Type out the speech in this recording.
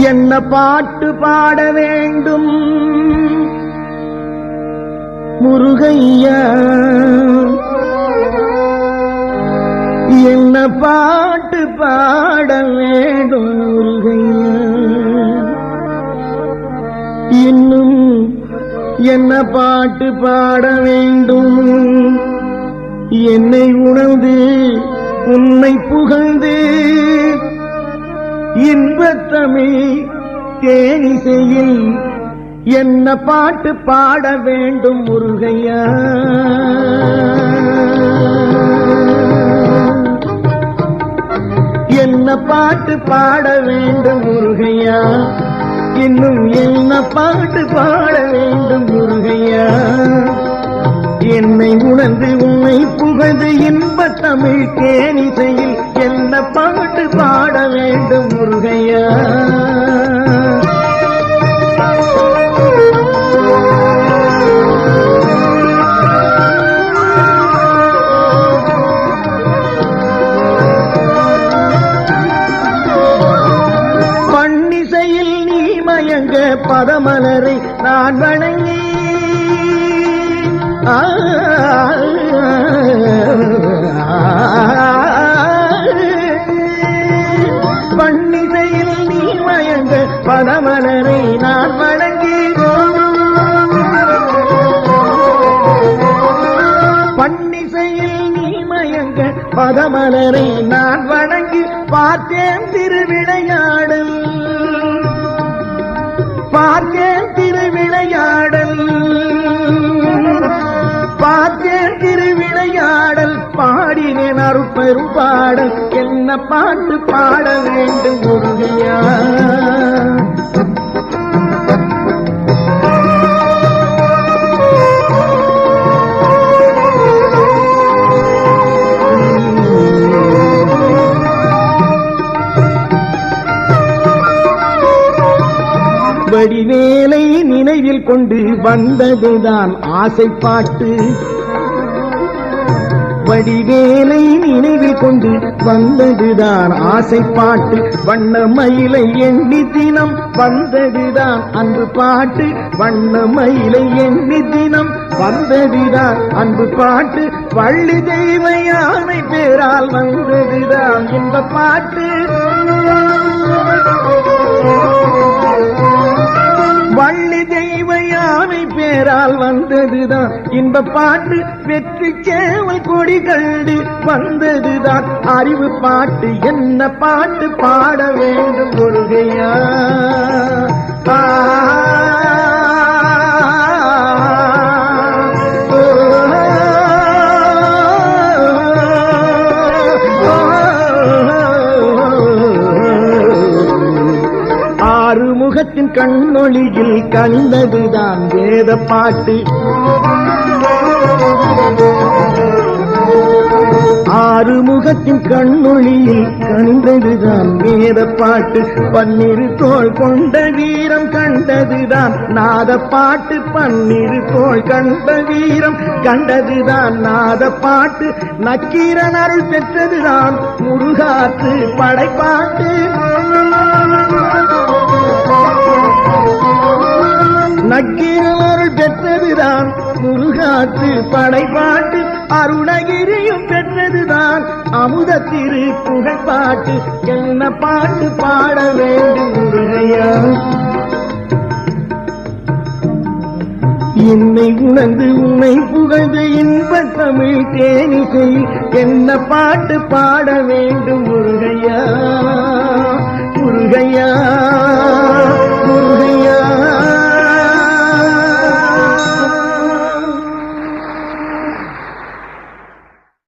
என்ன பாட்டு பாட வேண்டும் முருகையா, என்ன பாட்டு பாட வேண்டும் முருகையா, இன்னும் என்ன பாட்டு பாட வேண்டும், என்னை உணர்ந்து உன்னை புகழ்ந்து இன்பத்தமிழ் தேனிசையில் என்ன பாட்டு பாட வேண்டும் முருகையா. என்ன பாட்டு பாட வேண்டும் முருகையா, இன்னும் என்ன பாட்டு பாட வேண்டும் முருகையா, என்னை உணர்ந்து உன்னை புகழ்ந்து இன்பத் தமிழ் தேனிசையில் என்ன பாட்டு பாட வேண்டும் முருகையா. பன்னிசையில் நீ மயங்க பதமலரை நான் வணங்கி பன்னிசையில் நீ மயங்க பதமலரை நான் வணங்கி, பன்னிசையில் நீ மயங்க பதமலரை நான் வணங்கி பார்த்தேன் திருவிளையாடல், பார்த்தேன் திருவிளையாடல், பார்த்தேன் திருவிளையாடல், பாடினேன் அருட்பெரும் பாடல், என்ன பாட்டு பாட வேண்டும் முருகையா. வடிவேலை நினைவில் கொண்டு வந்ததுதான் ஆசைப்பாட்டு, வடிவேலை நினைவில் கொண்டு வந்ததுதான் ஆசைப்பாட்டு, வண்ணமயிலை எண்ணி தினம் வந்ததுதான் அன்பு பாட்டு, வண்ணமயிலை எண்ணி தினம் வந்ததுதான் அன்பு பாட்டு, வள்ளி தெய்வ யானை பேரால் வந்ததுதான் இந்த பாட்டு, வள்ளி தெய்வ யானை பேரால் வந்ததுதான் இன்ப பாட்டு, வெற்றி சேவல் கொடி கண்டு வந்ததுதான் அறிவு பாட்டு, என்ன பாட்டு பாட வேண்டும் முருகையா. ஆறுமுகத்தின் கண்ணொளியில் கண்டதுதான் வேத பாட்டு, ஆறுமுகத்தின் கண்ணொளியில் கண்டதுதான் வேத பாட்டு, பன்னிரு தோள் கொண்ட வீரம் கண்டதுதான் நாத பாட்டு, பன்னிரு தோள் கண்ட வீரம் கண்டதுதான் நாத பாட்டு, நக்கீரன் அருள் பெற்றதுதான் முருகாற்று படைப்பாட்டு, நக்கீரன் அருள் பெற்றதுதான் முருகாற்று படைப்பாட்டு, அருணகிரியும் பெற்றதுதான் அமுத திரு புகழ்பாட்டு, என்ன பாட்டு பாட வேண்டும் முருகையா. என்னை உணர்ந்து உன்னை புகழ்ந்து இன்பத் தமிழ் தேனிசையில் என்ன பாட்டு பாட வேண்டும் முருகையா, முருகையா.